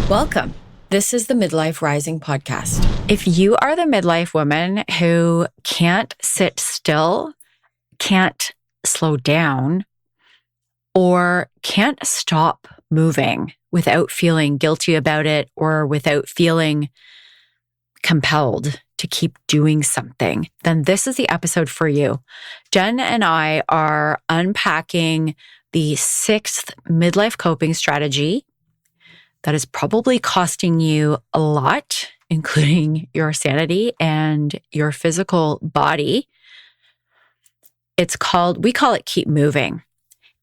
Welcome. This is the Midlife Rising podcast. If you are the midlife woman who can't sit still, can't slow down, or can't stop moving without feeling guilty about it or without feeling compelled to keep doing something, then this is the episode for you. Jen and I are unpacking the 6th midlife coping strategy that is probably costing you a lot, including your sanity and your physical body. We call it keep moving.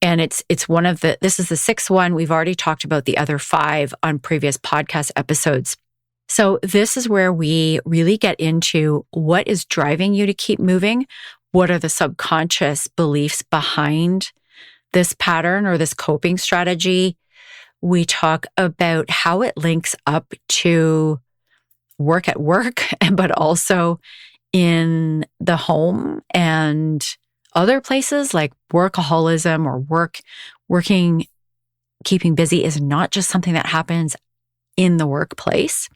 And this is the 6th one. We've already talked about the other 5 on previous podcast episodes. So this is where we really get into what is driving you to keep moving. What are the subconscious beliefs behind this pattern or this coping strategy? We talk about how it links up to work at work, but also in the home and other places like workaholism or keeping busy is not just something that happens in the workplace.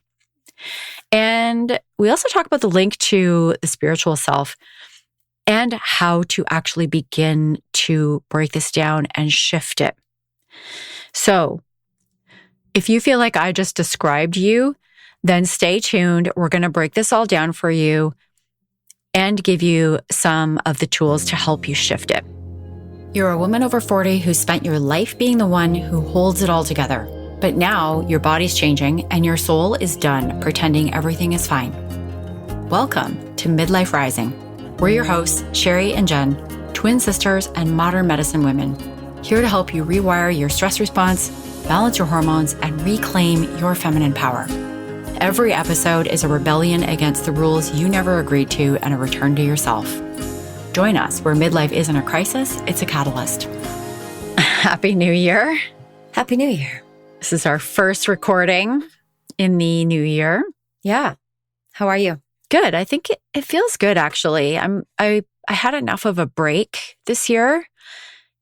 And we also talk about the link to the spiritual self and how to actually begin to break this down and shift it. So if you feel like I just described you, then stay tuned. We're going to break this all down for you and give you some of the tools to help you shift it. You're a woman over 40 who spent your life being the one who holds it all together. But now your body's changing and your soul is done pretending everything is fine. Welcome to Midlife Rising. We're your hosts, Sherry and Jen, twin sisters and modern medicine women, here to help you rewire your stress response, balance your hormones, and reclaim your feminine power. Every episode is a rebellion against the rules you never agreed to and a return to yourself. Join us where midlife isn't a crisis, it's a catalyst. Happy New Year. Happy New Year. This is our first recording in the new year. Yeah. How are you? Good. I think it feels good, actually. I had enough of a break this year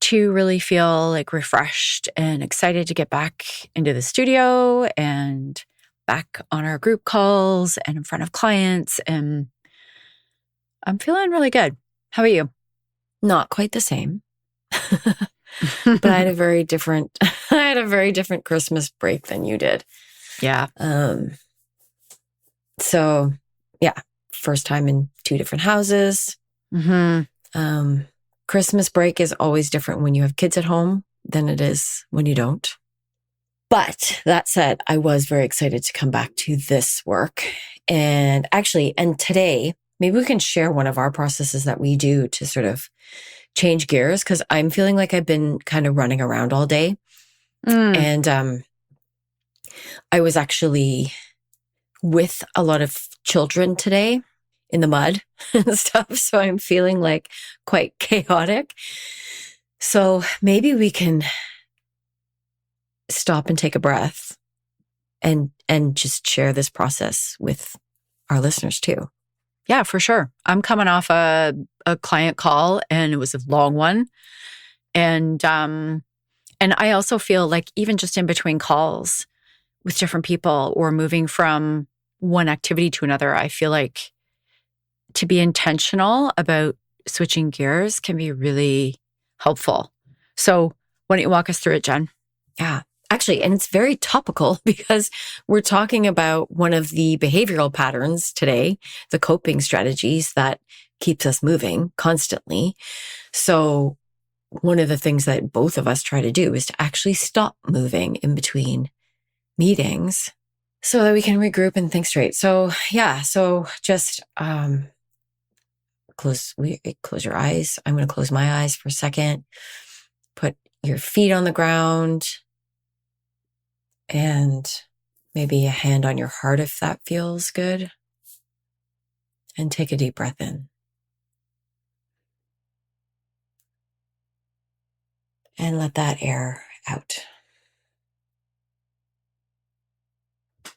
to really feel like refreshed and excited to get back into the studio and back on our group calls and in front of clients. And I'm feeling really good. How about you? Not quite the same. But I had a very different Christmas break than you did. Yeah. So yeah, first time in 2 different houses. Mm-hmm. Christmas break is always different when you have kids at home than it is when you don't. But that said, I was very excited to come back to this work. And today, maybe we can share one of our processes that we do to sort of change gears, because I'm feeling like I've been kind of running around all day. And I was actually with a lot of children today in the mud and stuff. So I'm feeling like quite chaotic. So maybe we can stop and take a breath and just share this process with our listeners too. Yeah, for sure. I'm coming off a client call and it was a long one. And I also feel like even just in between calls with different people or moving from one activity to another, I feel like to be intentional about switching gears can be really helpful. So why don't you walk us through it, Jen? Yeah. Actually, and it's very topical because we're talking about one of the behavioral patterns today, the coping strategies that keeps us moving constantly. So one of the things that both of us try to do is to actually stop moving in between meetings so that we can regroup and think straight. So yeah, so just close your eyes. I'm going to close my eyes for a second. Put your feet on the ground. And maybe a hand on your heart if that feels good. And take a deep breath in. And let that air out.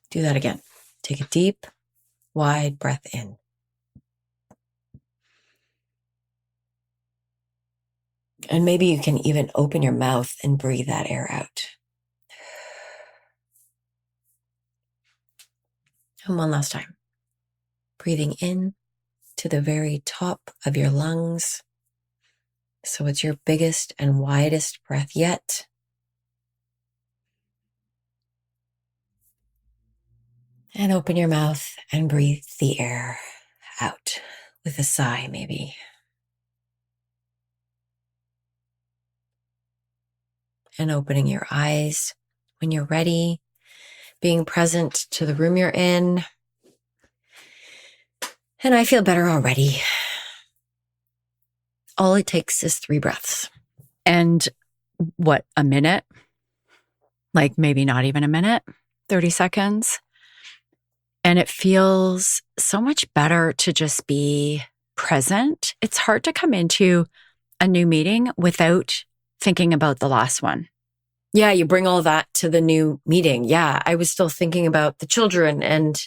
Do that again. Take a deep, wide breath in. And maybe you can even open your mouth and breathe that air out. And one last time. Breathing in to the very top of your lungs. So it's your biggest and widest breath yet. And open your mouth and breathe the air out with a sigh, maybe. And opening your eyes when you're ready, being present to the room you're in. And I feel better already. All it takes is 3 breaths. And what, a minute? Like maybe not even a minute, 30 seconds. And it feels so much better to just be present. It's hard to come into a new meeting without thinking about the last one. Yeah, you bring all that to the new meeting. Yeah, I was still thinking about the children and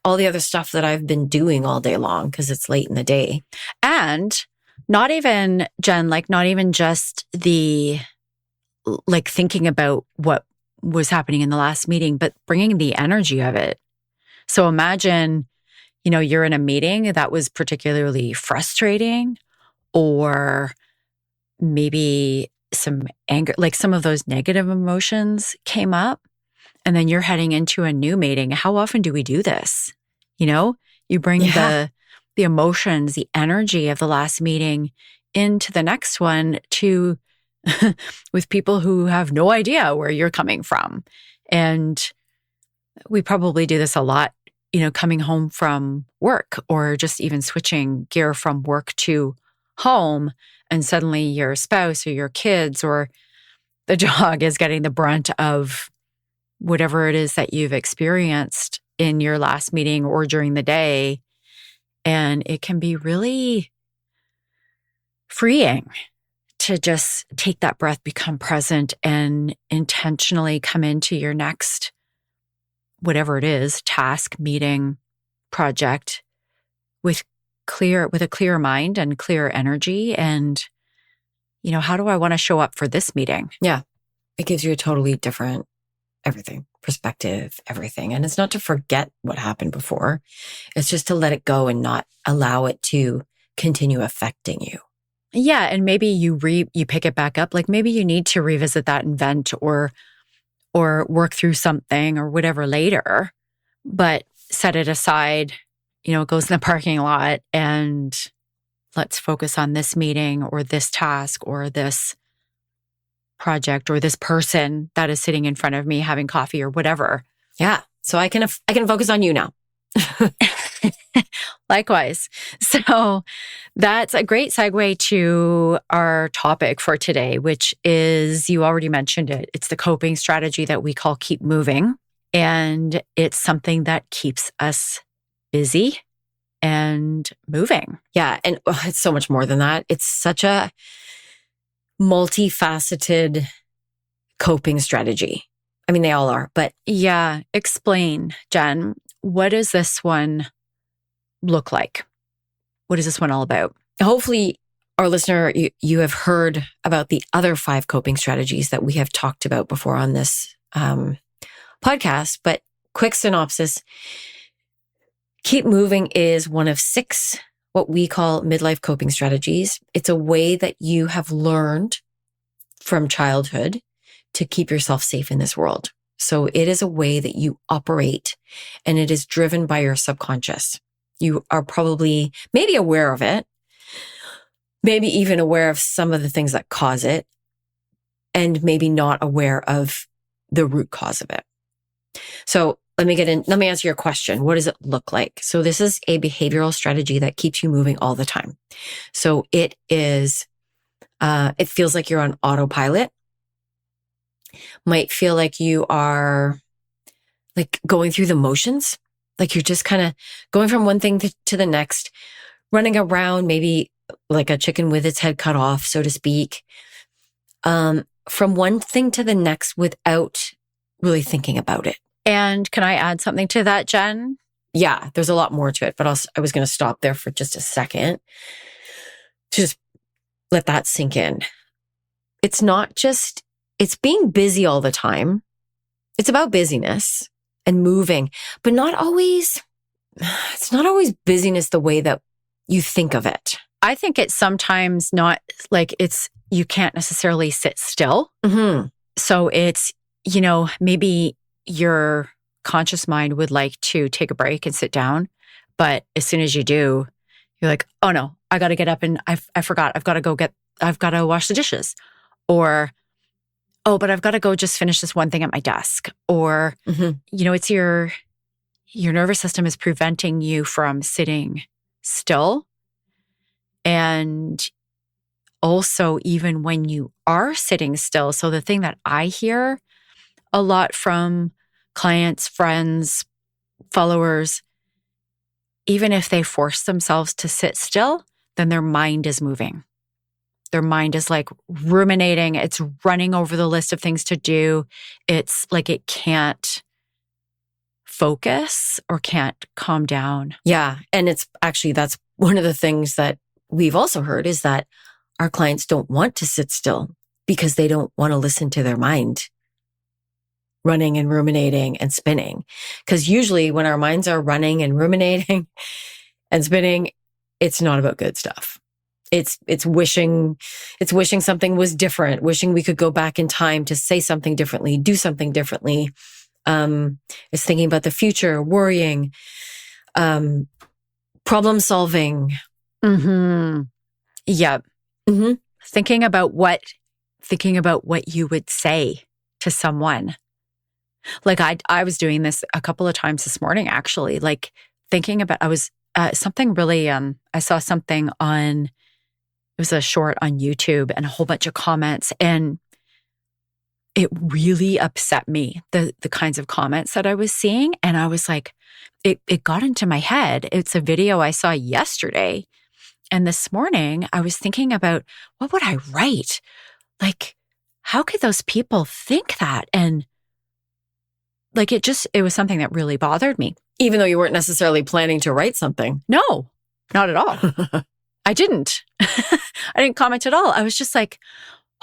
all the other stuff that I've been doing all day long because it's late in the day. And not even, Jen, like not even just the, like thinking about what was happening in the last meeting, but bringing the energy of it. So imagine, you're in a meeting that was particularly frustrating, or maybe some anger, like some of those negative emotions came up, and then you're heading into a new meeting. How often do we do this? You bring the emotions, the energy of the last meeting into the next one to with people who have no idea where you're coming from. And we probably do this a lot, coming home from work, or just even switching gear from work to home, and suddenly your spouse or your kids or the dog is getting the brunt of whatever it is that you've experienced in your last meeting or during the day. And it can be really freeing to just take that breath, become present, and intentionally come into your next, whatever it is, task, meeting, project with a clear mind and clear energy. And, how do I want to show up for this meeting? Yeah. It gives you a totally different everything, perspective, everything. And it's not to forget what happened before. It's just to let it go and not allow it to continue affecting you. Yeah. And maybe you pick it back up. Like maybe you need to revisit that and vent or work through something or whatever later, but set it aside, it goes in the parking lot, and let's focus on this meeting or this task or this project or this person that is sitting in front of me having coffee or whatever. Yeah. So I can focus on you now. Likewise. So that's a great segue to our topic for today, which is, you already mentioned it. It's the coping strategy that we call keep moving. And it's something that keeps us busy and moving. Yeah. And it's so much more than that. It's such a multifaceted coping strategy. I mean, they all are, but yeah. Explain, Jen, what does this one look like? What is this one all about? Hopefully, our listener, you have heard about the other 5 coping strategies that we have talked about before on this podcast, but quick synopsis. Keep moving is one of 6 what we call midlife coping strategies. It's a way that you have learned from childhood to keep yourself safe in this world. So it is a way that you operate, and it is driven by your subconscious. You are probably maybe aware of it, maybe even aware of some of the things that cause it, and maybe not aware of the root cause of it. So let me answer your question. What does it look like? So this is a behavioral strategy that keeps you moving all the time. So it feels like you're on autopilot. Might feel like you are like going through the motions, like you're just kind of going from one thing to the next, running around, maybe like a chicken with its head cut off, so to speak, from one thing to the next without really thinking about it. And can I add something to that, Jen? Yeah, there's a lot more to it, but I was going to stop there for just a second to just let that sink in. It's being busy all the time. It's about busyness. and moving, but it's not always busyness the way that you think of it. I think it's sometimes not like you can't necessarily sit still. Mm-hmm. So it's, maybe your conscious mind would like to take a break and sit down. But as soon as you do, you're like, oh no, I got to get up and I forgot. I've got to wash the dishes. Or, oh, but I've got to go just finish this one thing at my desk. Or, it's your nervous system is preventing you from sitting still. And also, even when you are sitting still, so the thing that I hear a lot from clients, friends, followers, even if they force themselves to sit still, then their mind is moving. Their mind is like ruminating. It's running over the list of things to do. It's like it can't focus or can't calm down. Yeah. And it's actually, that's one of the things that we've also heard is that our clients don't want to sit still because they don't want to listen to their mind running and ruminating and spinning. Because usually when our minds are running and ruminating and spinning, it's not about good stuff. It's wishing something was different, wishing we could go back in time to say something differently, do something differently. It's thinking about the future, worrying, problem solving. Mm-hmm. Yep. Mm-hmm. Thinking about what you would say to someone. Like I was doing this a couple of times this morning, actually, like thinking about, I was something really, I saw something on, it was a short on YouTube and a whole bunch of comments, and it really upset me, the kinds of comments that I was seeing. And I was like, it got into my head. It's a video I saw yesterday. And this morning I was thinking about, what would I write? Like, how could those people think that? And like, it was something that really bothered me. Even though you weren't necessarily planning to write something. No, not at all. I didn't. I didn't comment at all. I was just like,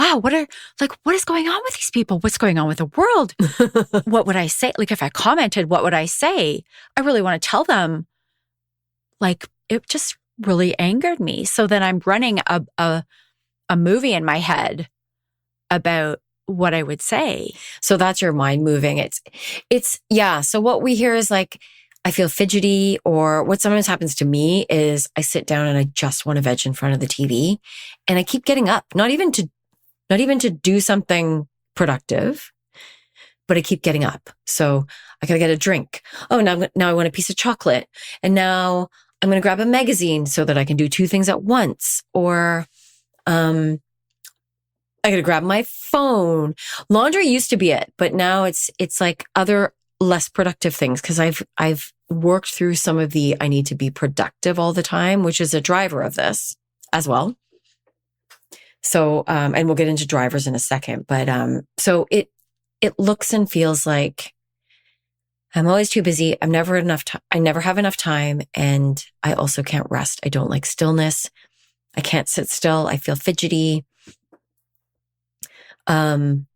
wow, what is going on with these people? What's going on with the world? What would I say? Like, if I commented, what would I say? I really want to tell them. Like, it just really angered me. So then I'm running a movie in my head about what I would say. So that's your mind moving. It's yeah. So what we hear is like, I feel fidgety, or what sometimes happens to me is I sit down and I just want to veg in front of the TV and I keep getting up, not even to do something productive, but I keep getting up. So I gotta get a drink. Oh, now I want a piece of chocolate. And now I'm going to grab a magazine so that I can do two things at once. Or, I got to grab my phone. Laundry used to be it, but now it's like other less productive things. Cause I've worked through some of the, I need to be productive all the time, which is a driver of this as well. So, and we'll get into drivers in a second, but, so it looks and feels like I'm always too busy. I never have enough time. And I also can't rest. I don't like stillness. I can't sit still. I feel fidgety. And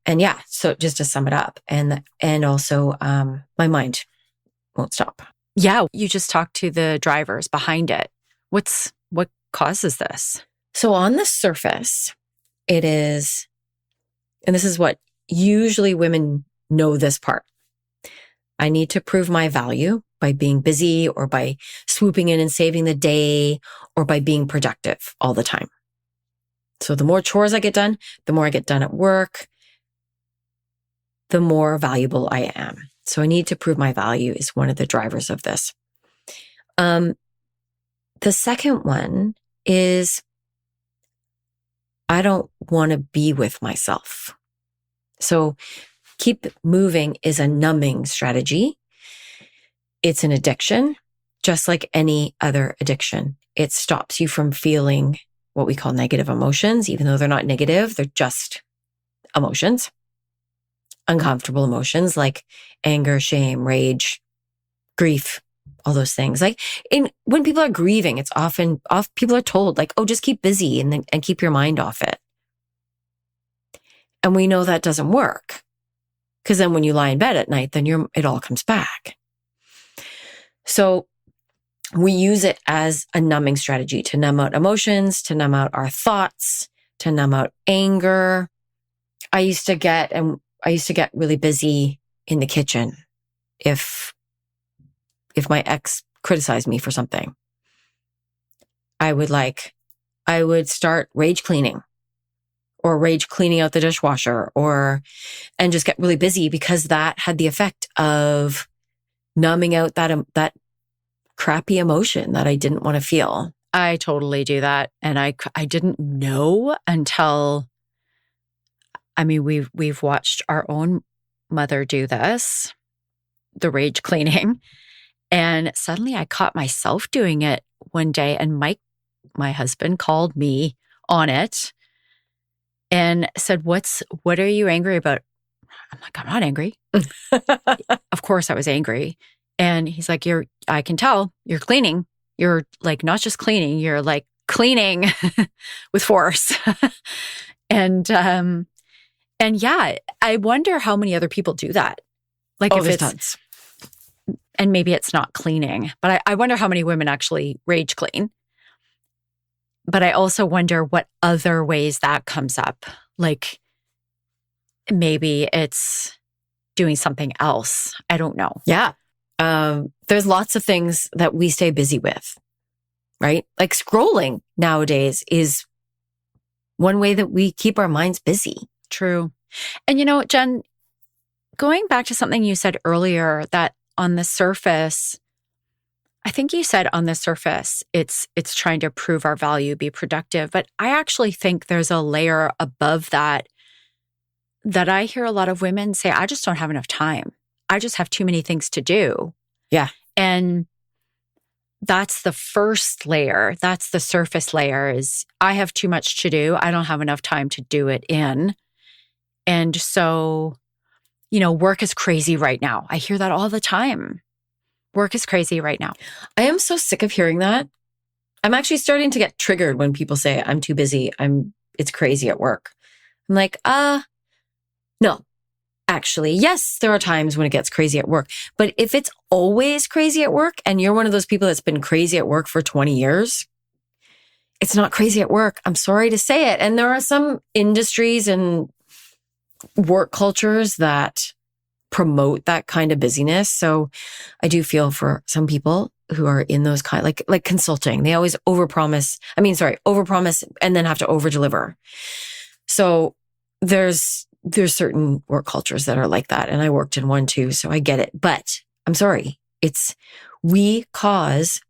yeah, so just to sum it up, and also, my mind won't stop. Yeah. You just talked to the drivers behind it. What causes this? So on the surface, it is, and this is what usually women know this part. I need to prove my value by being busy, or by swooping in and saving the day, or by being productive all the time. So the more chores I get done, the more I get done at work, the more valuable I am. So I need to prove my value is one of the drivers of this. The second one is I don't want to be with myself. So keep moving is a numbing strategy. It's an addiction, just like any other addiction. It stops you from feeling what we call negative emotions, even though they're not negative, they're just emotions. Uncomfortable emotions like anger, shame, rage, grief, all those things. Like when people are grieving, it's often people are told like, oh, just keep busy and keep your mind off it. And we know that doesn't work. Because then when you lie in bed at night, then it all comes back. So we use it as a numbing strategy to numb out emotions, to numb out our thoughts, to numb out anger. I used to get really busy in the kitchen if my ex criticized me for something. I would start rage cleaning or rage cleaning out the dishwasher and just get really busy because that had the effect of numbing out that crappy emotion that I didn't want to feel. I totally do that. And I didn't know until, we've watched our own mother do this, the rage cleaning. And suddenly I caught myself doing it one day, and Mike, my husband, called me on it and said, what are you angry about? I'm like, I'm not angry. Of course I was angry. And he's like, I can tell you're cleaning. You're like, not just cleaning, you're like cleaning with force. And yeah, I wonder how many other people do that. Like if it's tons. And maybe it's not cleaning, but I wonder how many women actually rage clean. But I also wonder what other ways that comes up. Like maybe it's doing something else. I don't know. Yeah. There's lots of things that we stay busy with, right? Like scrolling nowadays is one way that we keep our minds busy. True. And Jen, going back to something you said earlier, that on the surface, I think you said on the surface, it's trying to prove our value, be productive. But I actually think there's a layer above that I hear a lot of women say, I just don't have enough time. I just have too many things to do. Yeah. And that's the first layer. That's the surface layer is I have too much to do. I don't have enough time to do it in. And so, work is crazy right now. I hear that all the time. Work is crazy right now. I am so sick of hearing that. I'm actually starting to get triggered when people say I'm too busy. It's crazy at work. I'm like, no. Actually, yes, there are times when it gets crazy at work. But if it's always crazy at work and you're one of those people that's been crazy at work for 20 years, it's not crazy at work. I'm sorry to say it. And there are some industries and work cultures that promote that kind of busyness. So I do feel for some people who are in those kind, like consulting, they always overpromise and then have to overdeliver. So there's certain work cultures that are like that. And I worked in one too, so I get it. But I'm sorry, we cause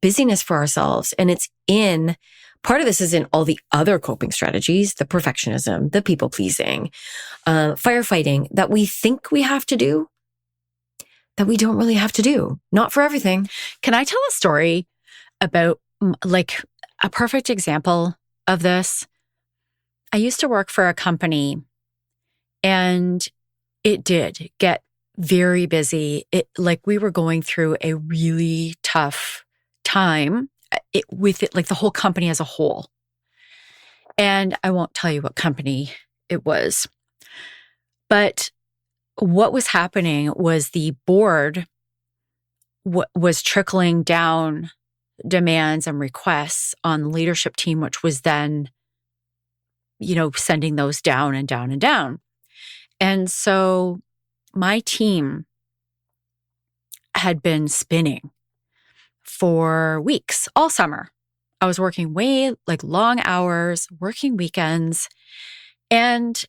busyness for ourselves. And part of this is in all the other coping strategies, the perfectionism, the people pleasing, firefighting that we think we have to do, that we don't really have to do. Not for everything. Can I tell a story about like a perfect example of this? I used to work for a company and it did get very busy. We were going through a really tough time with it, like the whole company as a whole. And I won't tell you what company it was. But what was happening was the board was trickling down demands and requests on the leadership team, which was then, sending those down and down and down. And so my team had been spinning for weeks, all summer. I was working long hours, working weekends. And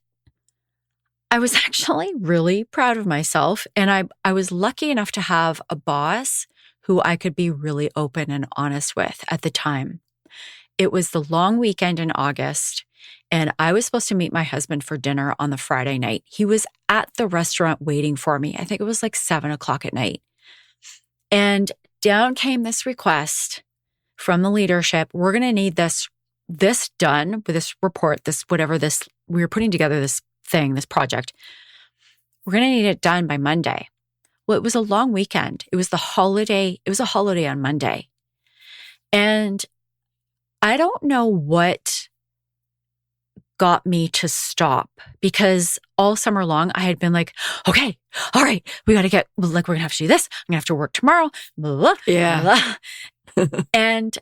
I was actually really proud of myself. And I was lucky enough to have a boss who I could be really open and honest with at the time. It was the long weekend in August, and I was supposed to meet my husband for dinner on the Friday night. He was at the restaurant waiting for me. I think it was like 7:00 at night. And down came this request from the leadership. We're going to need this done with this report, we were putting together this project. We're going to need it done by Monday. Well, it was a long weekend. It was a holiday on Monday. And I don't know what got me to stop, because all summer long I had been like, okay, all right, we got to get, like, we're going to have to do this. I'm going to have to work tomorrow. Blah, blah, Yeah. blah. And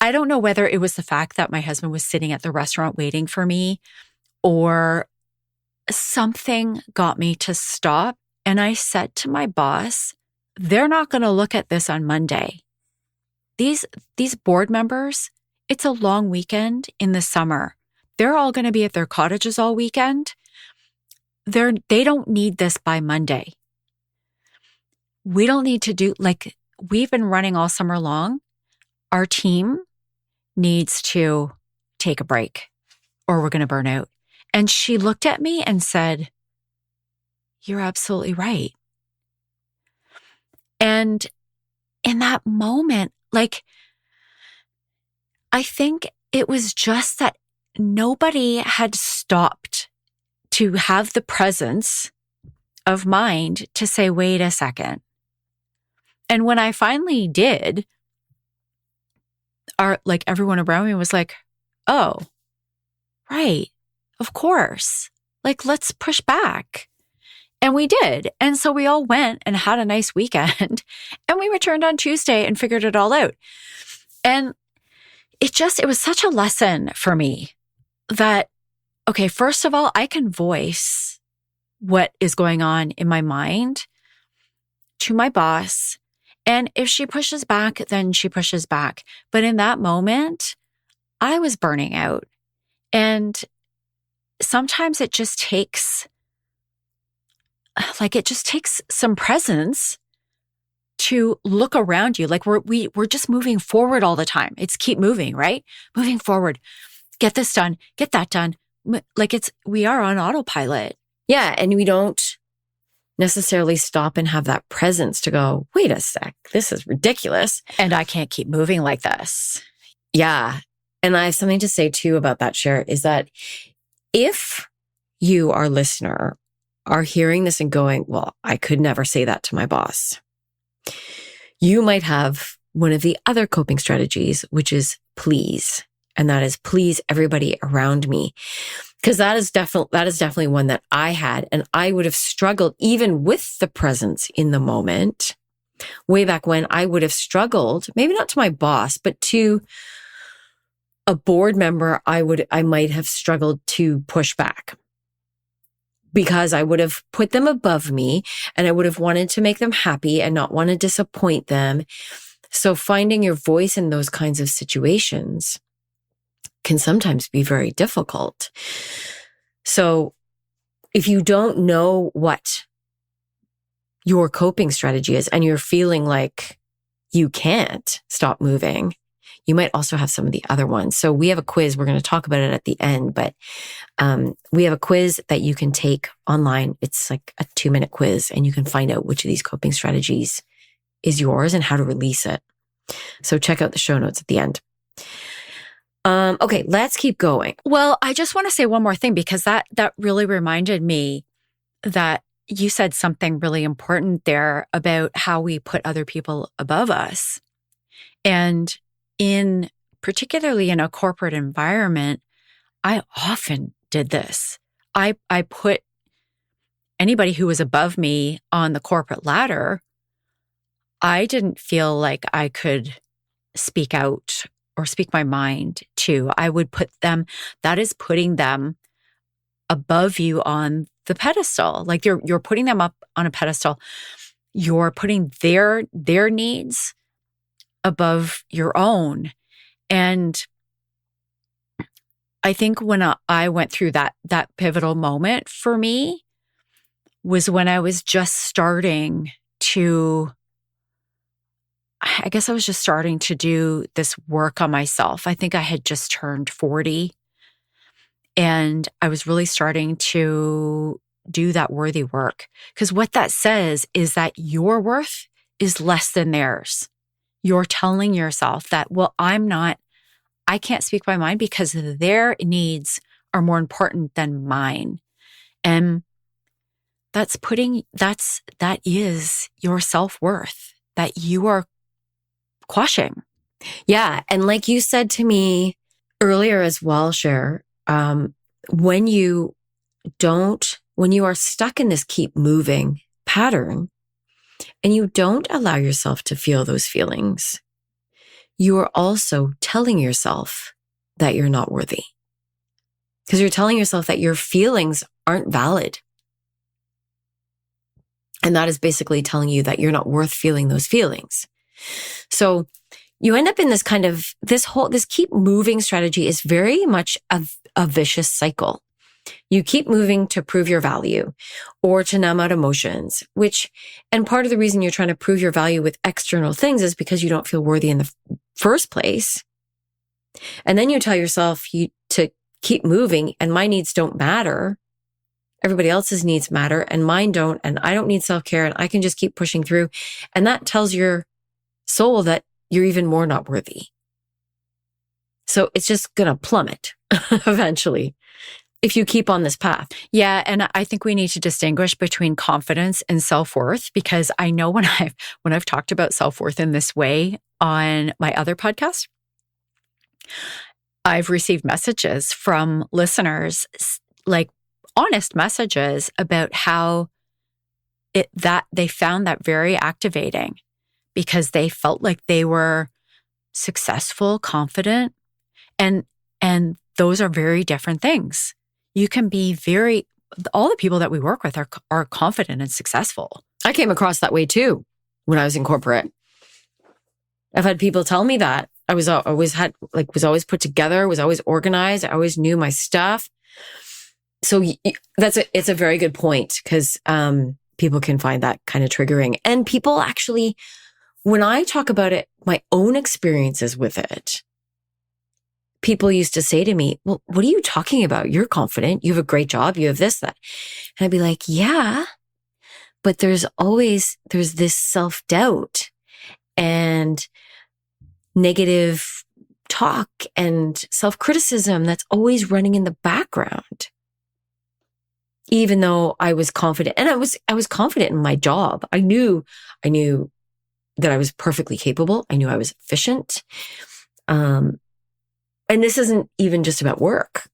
I don't know whether it was the fact that my husband was sitting at the restaurant waiting for me, or something got me to stop. And I said to my boss, they're not going to look at this on Monday. These board members, it's a long weekend in the summer. They're all going to be at their cottages all weekend. They don't need this by Monday. We don't need to do, like, we've been running all summer long. Our team needs to take a break or we're going to burn out. And she looked at me and said, you're absolutely right. And in that moment, like, I think it was just that nobody had stopped to have the presence of mind to say, wait a second. And when I finally did, everyone around me was like, oh, right, of course. Like, let's push back. And we did. And so we all went and had a nice weekend, and we returned on Tuesday and figured it all out. And it was such a lesson for me that, okay, first of all, I can voice what is going on in my mind to my boss. And if she pushes back, then she pushes back. But in that moment, I was burning out. And sometimes it just takes some presence to look around you. Like, we're just moving forward all the time. It's keep moving, right? Moving forward. Get this done. Get that done. Like, we are on autopilot. Yeah. And we don't necessarily stop and have that presence to go, wait a sec, this is ridiculous. And I can't keep moving like this. Yeah. And I have something to say too about that, Cher, is that if you, our listener, are hearing this and going, well, I could never say that to my boss, you might have one of the other coping strategies, which is please. And that is please everybody around me. Because that is definitely one that I had. And I would have struggled even with the presence in the moment. Way back when, I would have struggled, maybe not to my boss, but to a board member, I might have struggled to push back, because I would have put them above me and I would have wanted to make them happy and not want to disappoint them. So finding your voice in those kinds of situations can sometimes be very difficult. So if you don't know what your coping strategy is and you're feeling like you can't stop moving, you might also have some of the other ones. So we have a quiz. We're going to talk about it at the end, but we have a quiz that you can take online. It's like a 2-minute quiz, and you can find out which of these coping strategies is yours and how to release it. So check out the show notes at the end. Okay, let's keep going. Well, I just want to say one more thing, because that really reminded me that you said something really important there about how we put other people above us. And particularly in a corporate environment, I often did this. I put anybody who was above me on the corporate ladder. I didn't feel like I could speak out or speak my mind to. I would put them, that is putting them above you on the pedestal. Like, you're putting them up on a pedestal. You're putting their needs above your own. And I think when I went through that pivotal moment for me was when I was just starting to, I guess I was just starting to do this work on myself. I think I had just turned 40, and I was really starting to do that worthy work. Because what that says is that your worth is less than theirs. You're telling yourself that, well, I can't speak my mind because their needs are more important than mine. And that is your self-worth that you are quashing. Yeah. And like you said to me earlier as well, Cher, when you are stuck in this keep moving pattern and you don't allow yourself to feel those feelings, you are also telling yourself that you're not worthy. Because you're telling yourself that your feelings aren't valid. And that is basically telling you that you're not worth feeling those feelings. So you end up in this kind of, this keep moving strategy is very much a vicious cycle. You keep moving to prove your value or to numb out emotions, and part of the reason you're trying to prove your value with external things is because you don't feel worthy in the first place. And then you tell yourself to keep moving and my needs don't matter. Everybody else's needs matter and mine don't. And I don't need self-care and I can just keep pushing through. And that tells your soul that you're even more not worthy. So it's just going to plummet eventually if you keep on this path. Yeah. And I think we need to distinguish between confidence and self-worth, because I know when I've talked about self-worth in this way on my other podcast, I've received messages from listeners, like honest messages about how that they found that very activating because they felt like they were successful, confident, and those are very different things. You can be all the people that we work with are confident and successful. I came across that way too when I was in corporate. I've had people tell me that. I was always put together, was always organized. I always knew my stuff. So it's a very good point because people can find that kind of triggering. And people actually, when I talk about it, my own experiences with it, people used to say to me, well, what are you talking about? You're confident. You have a great job. You have this, that. And I'd be like, yeah, but there's this self-doubt and negative talk and self-criticism that's always running in the background. Even though I was confident, and I was confident in my job. I knew that I was perfectly capable. I knew I was efficient. And this isn't even just about work.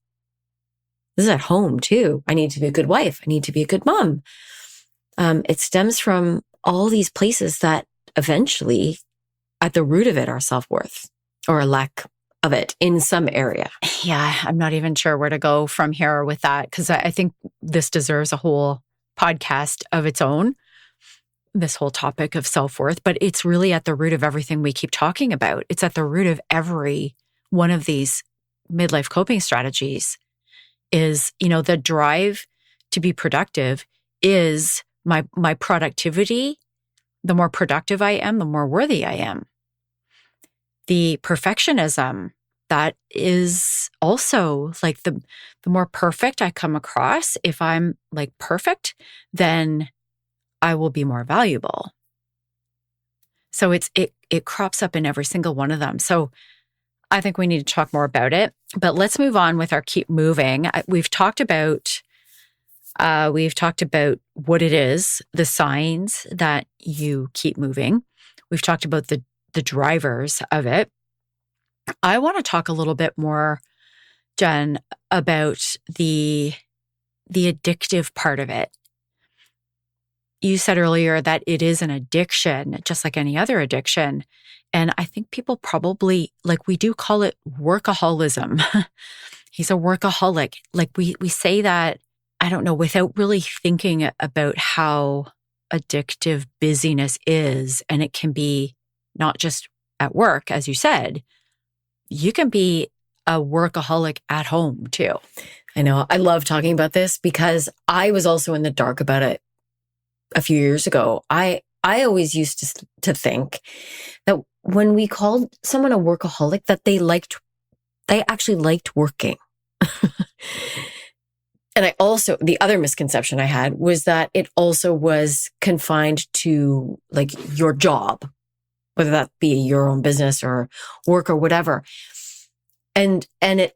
This is at home too. I need to be a good wife. I need to be a good mom. It stems from all these places that eventually at the root of it are self-worth or a lack of it in some area. Yeah, I'm not even sure where to go from here with that because I think this deserves a whole podcast of its own, this whole topic of self-worth, but it's really at the root of everything we keep talking about. It's at the root of every one of these midlife coping strategies is, the drive to be productive is my productivity. The more productive I am, the more worthy I am. The perfectionism, that is also like the more perfect I come across, if I'm like perfect, then I will be more valuable. So it crops up in every single one of them. So I think we need to talk more about it, but let's move on with our keep moving. We've talked about what it is, the signs that you keep moving. We've talked about the drivers of it. I want to talk a little bit more, Jen, about the addictive part of it. You said earlier that it is an addiction, just like any other addiction. And I think people probably, we do call it workaholism. He's a workaholic. We say that, I don't know, without really thinking about how addictive busyness is. And it can be not just at work, as you said, you can be a workaholic at home too. I know. I love talking about this because I was also in the dark about it a few years ago. I always used to think that when we called someone a workaholic, that they actually liked working. And the other misconception I had was that it also was confined to your job, whether that be your own business or work or whatever. And then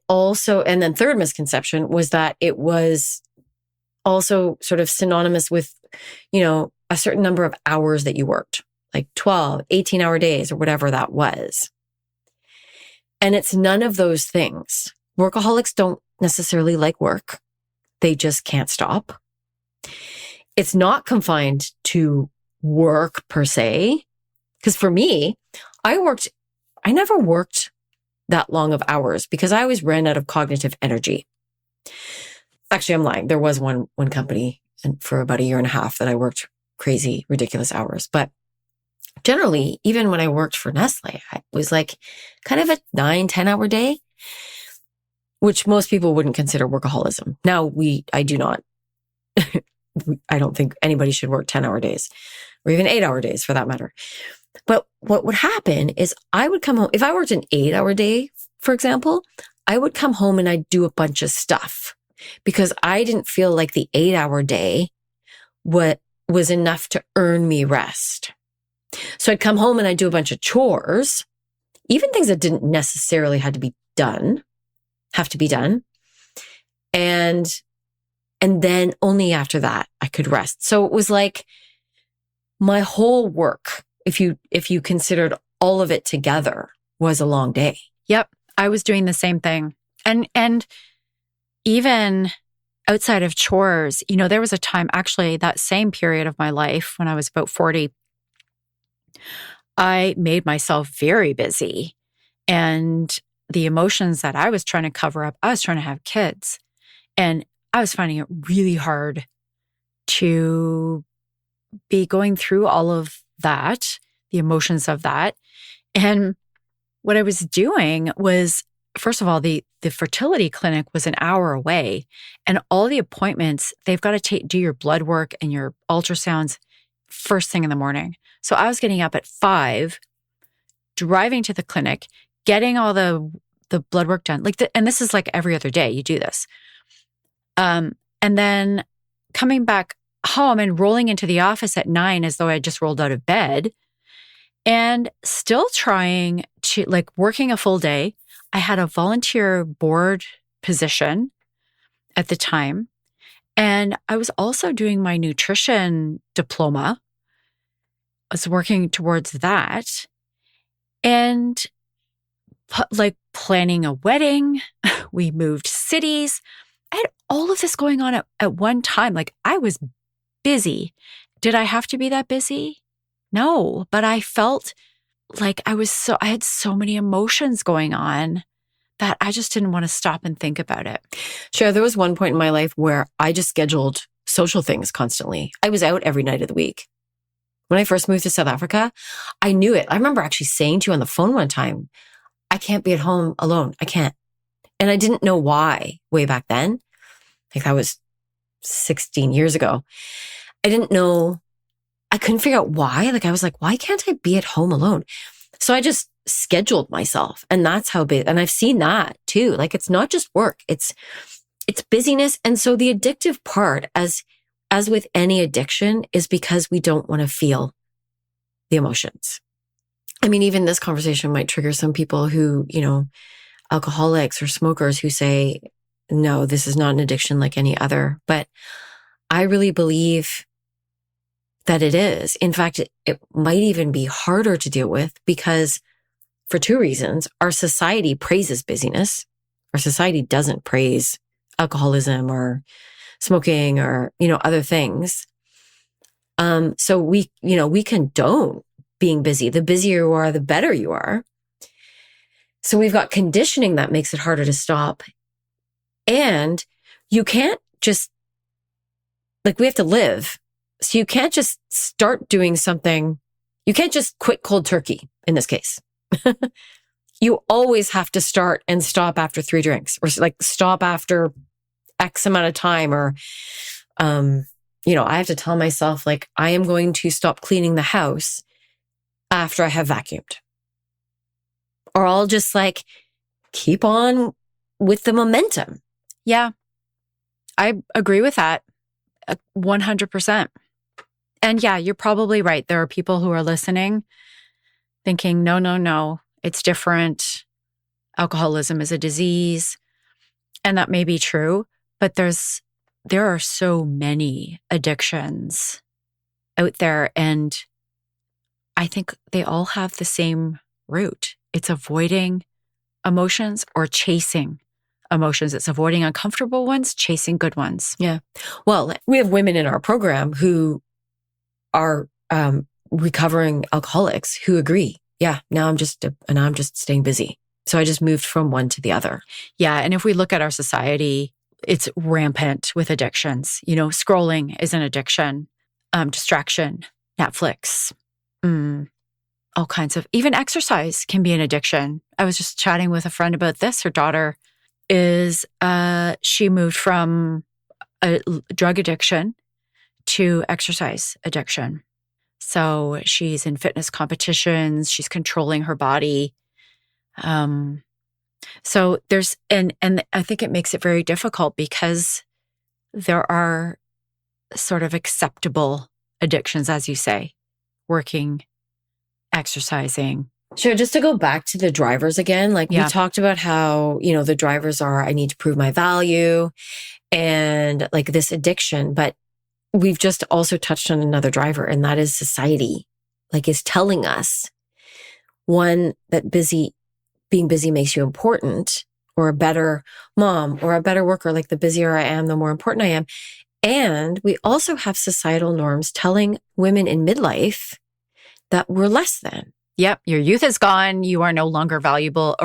third misconception was that it was also sort of synonymous with, a certain number of hours that you worked, like 12, 18-hour days or whatever that was. And it's none of those things. Workaholics don't necessarily like work. They just can't stop. It's not confined to work per se. Because for me, I never worked that long of hours because I always ran out of cognitive energy. Actually, I'm lying. There was one company and for about a year and a half that I worked crazy, ridiculous hours. But generally, even when I worked for Nestle, it was like kind of a 9-10 hour day, which most people wouldn't consider workaholism. Now, I do not. I don't think anybody should work 10-hour days or even 8-hour days for that matter. But what would happen is I would come home. If I worked an 8-hour day, for example, I would come home and I'd do a bunch of stuff because I didn't feel like the 8-hour day was enough to earn me rest. So I'd come home and I'd do a bunch of chores, even things that didn't necessarily have to be done. And then only after that I could rest. So it was like my whole work, if you considered all of it together, was a long day. Yep. I was doing the same thing. And even outside of chores, there was a time, actually, that same period of my life when I was about 40, I made myself very busy. And the emotions that I was trying to cover up, I was trying to have kids. And I was finding it really hard to be going through all of that, the emotions of that. And what I was doing was, first of all, the fertility clinic was an hour away, and all the appointments, they've got to do your blood work and your ultrasounds first thing in the morning. So I was getting up at 5, driving to the clinic, getting all the blood work done. And this is like every other day you do this. And then coming back home and rolling into the office at 9 as though I just rolled out of bed, and still trying to, working a full day. I had a volunteer board position at the time, and I was also doing my nutrition diploma. I was working towards that, and planning a wedding. We moved cities. I had all of this going on at one time. I was busy. Did I have to be that busy? No, but I felt like I had so many emotions going on that I just didn't want to stop and think about it. Sure. There was one point in my life where I just scheduled social things constantly. I was out every night of the week. When I first moved to South Africa, I knew it. I remember actually saying to you on the phone one time, I can't be at home alone. I can't. And I didn't know why way back then. That was 16 years ago. I didn't know. I couldn't figure out why. I was like, why can't I be at home alone? So I just scheduled myself, and that's how big. And I've seen that too. It's not just work. It's busyness. And so the addictive part, as with any addiction, is because we don't want to feel the emotions. I mean, even this conversation might trigger some people who, alcoholics or smokers who say, no, this is not an addiction like any other. But I really believe that it is. In fact, it might even be harder to deal with because for 2 reasons. Our society praises busyness. Our society doesn't praise alcoholism or smoking or, other things. So we condone being busy. The busier you are, the better you are. So we've got conditioning that makes it harder to stop. And you can't just, we have to live. So you can't just start doing something. You can't just quit cold turkey in this case. You always have to start and stop after 3 drinks or stop after X amount of time. Or, I have to tell myself, I am going to stop cleaning the house after I have vacuumed. Or I'll just keep on with the momentum. Yeah, I agree with that 100%. And yeah, you're probably right. There are people who are listening thinking, no, it's different. Alcoholism is a disease. And that may be true, but there are so many addictions out there. And I think they all have the same root. It's avoiding emotions or chasing emotions. It's avoiding uncomfortable ones, chasing good ones. Yeah. Well, we have women in our program who are recovering alcoholics who agree. Yeah, now I'm just staying busy. So I just moved from one to the other. Yeah. And if we look at our society, it's rampant with addictions. Scrolling is an addiction, distraction, Netflix, all kinds of, even exercise can be an addiction. I was just chatting with a friend about this. Her daughter she moved from a drug addiction to exercise addiction. So she's in fitness competitions. She's controlling her body. So there's, and I think it makes it very difficult because there are sort of acceptable addictions, as you say, working, exercising. Sure. Just to go back to the drivers again, we talked about how, the drivers are, I need to prove my value and this addiction, but we've just also touched on another driver, and that is society, is telling us, one, that being busy makes you important, or a better mom, or a better worker. The busier I am, the more important I am. And we also have societal norms telling women in midlife that we're less than. Yep. Your youth is gone. You are no longer valuable.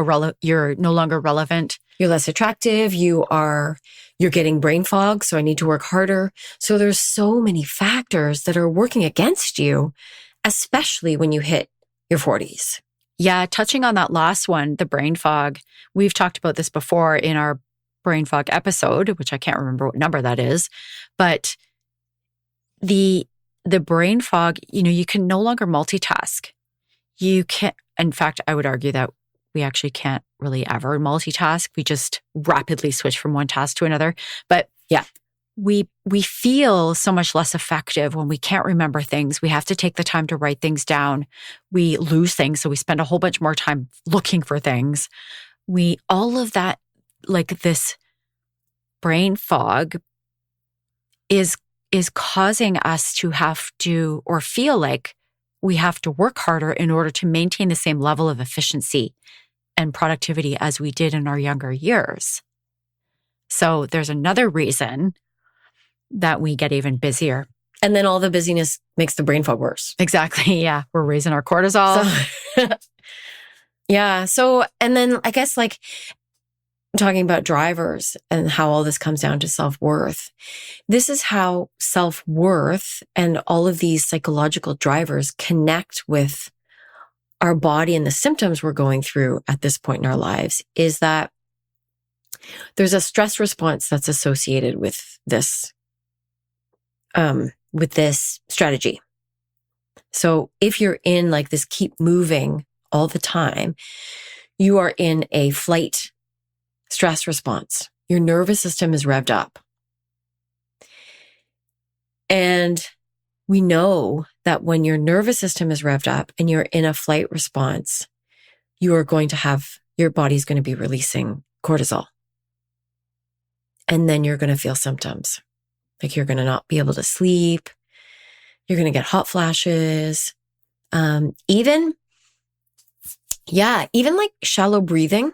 You're no longer relevant. You're less attractive. You're getting brain fog. So I need to work harder. So there's so many factors that are working against you, especially when you hit your 40s. Yeah. Touching on that last one, the brain fog, we've talked about this before in our brain fog episode, which I can't remember what number that is, but the brain fog, you can no longer multitask. You can't, in fact, I would argue that we actually can't really ever multitask. We just rapidly switch from one task to another. But yeah, we feel so much less effective when we can't remember things. We have to take the time to write things down. We lose things. So we spend a whole bunch more time looking for things. All of that, this brain fog is causing us to have to, or feel like we have to work harder in order to maintain the same level of efficiency and productivity as we did in our younger years. So there's another reason that we get even busier. And then all the busyness makes the brain fog worse. Exactly. Yeah. We're raising our cortisol. Yeah. So, and then I guess talking about drivers and how all this comes down to self-worth. This is how self-worth and all of these psychological drivers connect with our body and the symptoms we're going through at this point in our lives, is that there's a stress response that's associated with this strategy. So if you're in this keep moving all the time, you are in a flight stress response. Your nervous system is revved up. And we know that when your nervous system is revved up and you're in a flight response, your body's going to be releasing cortisol. And then you're going to feel symptoms. You're going to not be able to sleep. You're going to get hot flashes. Even shallow breathing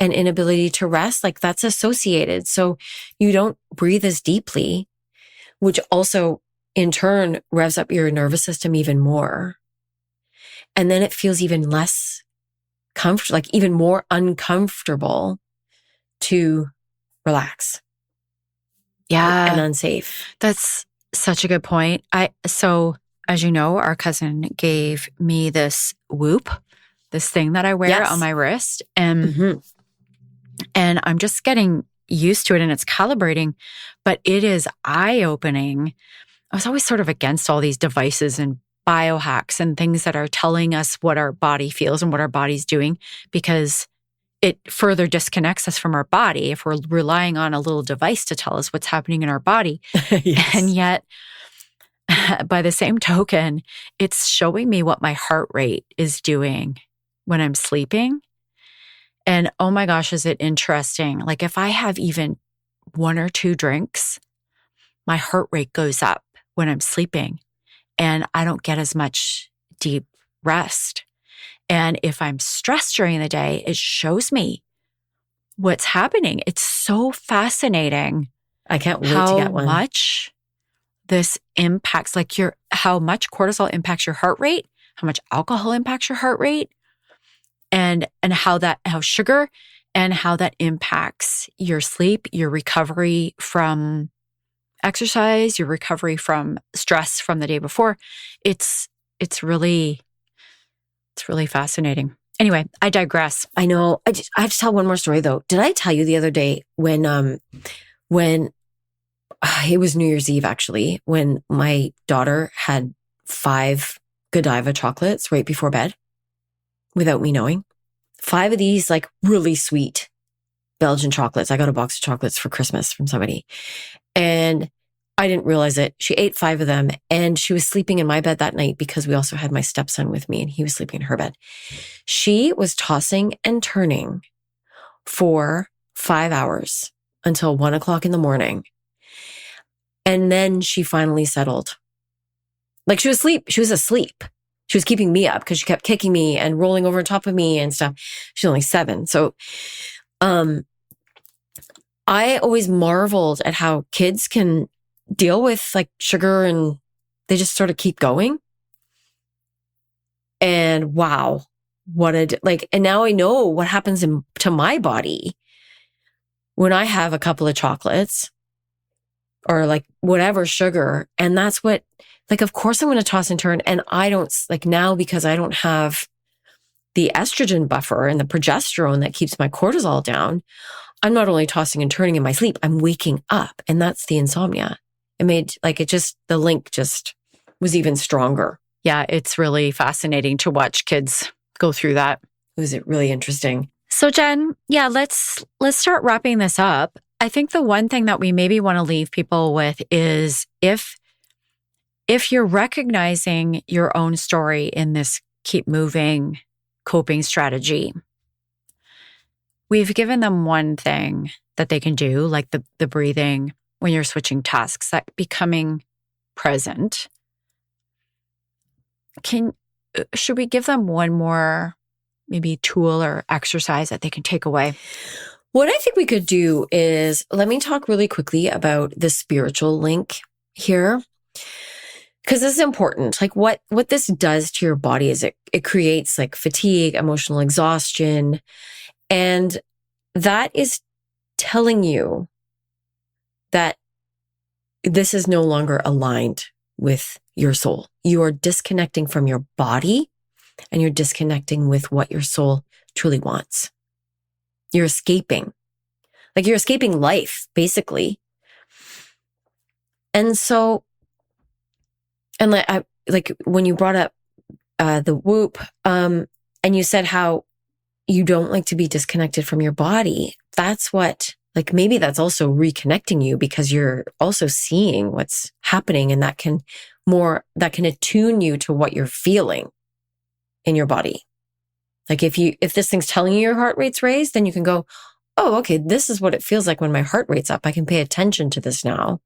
and inability to rest, that's associated. So you don't breathe as deeply, which also in turn revs up your nervous system even more. And then it feels even less comfortable, even more uncomfortable to relax. Yeah. And unsafe. That's such a good point. So as you know, our cousin gave me this Whoop, this thing that I wear on my wrist. And I'm just getting used to it, and it's calibrating, but it is eye-opening. I was always sort of against all these devices and biohacks and things that are telling us what our body feels and what our body's doing, because it further disconnects us from our body if we're relying on a little device to tell us what's happening in our body. Yes. And yet, by the same token, it's showing me what my heart rate is doing when I'm sleeping. And oh my gosh, is it interesting? If I have even one or two drinks, my heart rate goes up when I'm sleeping, and I don't get as much deep rest. And if I'm stressed during the day, it shows me what's happening. It's so fascinating. I can't wait to get one. How much this impacts, like how much cortisol impacts your heart rate, how much alcohol impacts your heart rate, and how sugar and how that impacts your sleep, your recovery from exercise, your recovery from stress from the day before. It's really fascinating. Anyway, I digress. I know. I have to tell one more story though. Did I tell you the other day when it was New Year's Eve actually, when my daughter had 5 Godiva chocolates right before bed without me knowing? 5 of these like really sweet Belgian chocolates. I got a box of chocolates for Christmas from somebody and I didn't realize it. She ate 5 of them and she was sleeping in my bed that night because we also had my stepson with me and he was sleeping in her bed. She was tossing and turning for 5 hours until 1 o'clock in the morning. And then she finally settled. Like she was asleep. She was keeping me up because she kept kicking me and rolling over on top of me and stuff. She's only 7. So, I always marveled at how kids can deal with like sugar and they just sort of keep going. And wow, and now I know what happens to my body when I have a couple of chocolates or like whatever sugar. And that's what, like, of course I'm going to toss and turn. And I don't like now because I don't have the estrogen buffer and the progesterone that keeps my cortisol down. I'm not only tossing and turning in my sleep, I'm waking up. And that's the insomnia. The link just was even stronger. Yeah, it's really fascinating to watch kids go through that. It was really interesting. So Jen, yeah, let's start wrapping this up. I think the one thing that we maybe want to leave people with is if you're recognizing your own story in this keep moving coping strategy, we've given them one thing that they can do, like the breathing when you're switching tasks, that becoming present. Should we give them one more maybe tool or exercise that they can take away? What I think we could do is, let me talk really quickly about the spiritual link here. Because this is important. Like what this does to your body is it creates like fatigue, emotional exhaustion. And that is telling you that this is no longer aligned with your soul. You are disconnecting from your body and you're disconnecting with what your soul truly wants. You're escaping. Like you're escaping life, basically. And so, and like when you brought up the Whoop, and you said how you don't like to be disconnected from your body, that's what, like maybe that's also reconnecting you because you're also seeing what's happening and that can attune you to what you're feeling in your body. Like if this thing's telling you your heart rate's raised, then you can go, oh, okay, this is what it feels like when my heart rate's up. I can pay attention to this now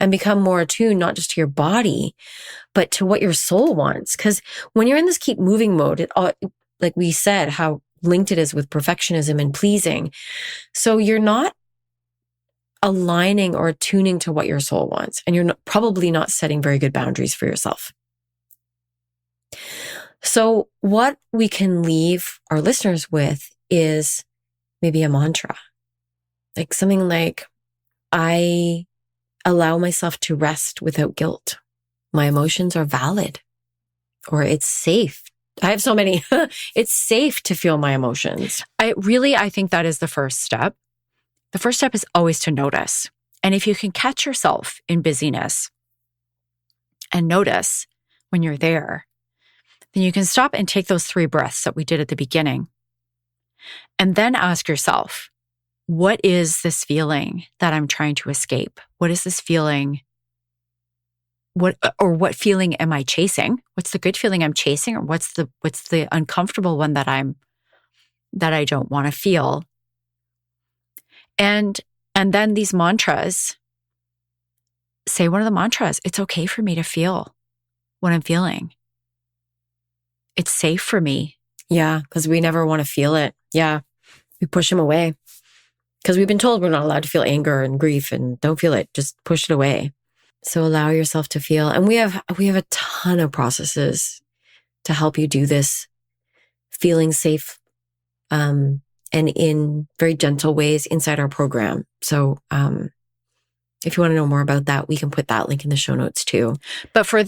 and become more attuned, not just to your body, but to what your soul wants. Because when you're in this keep moving mode, like we said, how linked it is with perfectionism and pleasing. So you're not aligning or attuning to what your soul wants. And you're probably not setting very good boundaries for yourself. So what we can leave our listeners with is maybe a mantra, like something like, I allow myself to rest without guilt. My emotions are valid, or it's safe. I have so many. It's safe to feel my emotions. I think that is the first step. The first step is always to notice. And if you can catch yourself in busyness and notice when you're there, then you can stop and take those 3 breaths that we did at the beginning. And then ask yourself, what is this feeling that I'm trying to escape? What is this feeling? What feeling am I chasing? What's the good feeling I'm chasing? Or what's the uncomfortable one that I don't want to feel? And then these mantras, say one of the mantras. It's okay for me to feel what I'm feeling. It's safe for me. Yeah, because we never want to feel it. Yeah, we push them away. Because we've been told we're not allowed to feel anger and grief, and don't feel it. Just push it away. So allow yourself to feel. And we have a ton of processes to help you do this, feeling safe, and in very gentle ways inside our program. So, if you want to know more about that, we can put that link in the show notes too. But for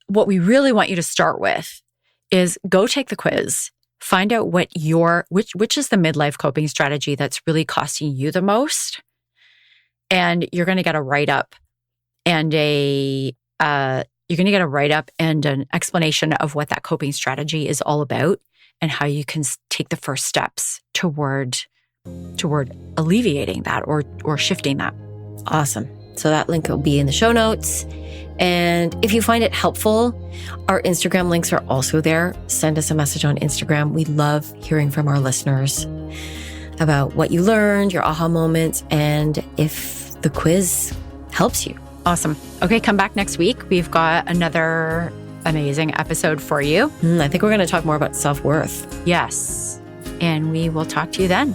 what we really want you to start with is go take the quiz. Find out what which is the midlife coping strategy that's really costing you the most. And you're going to get a write-up and an explanation of what that coping strategy is all about and how you can take the first steps toward alleviating that or shifting that. Awesome. So that link will be in the show notes. And if you find it helpful, our Instagram links are also there. Send us a message on Instagram. We love hearing from our listeners about what you learned, your aha moments, and if the quiz helps you. Awesome. Okay, come back next week. We've got another amazing episode for you. I think we're going to talk more about self-worth. Yes. And we will talk to you then.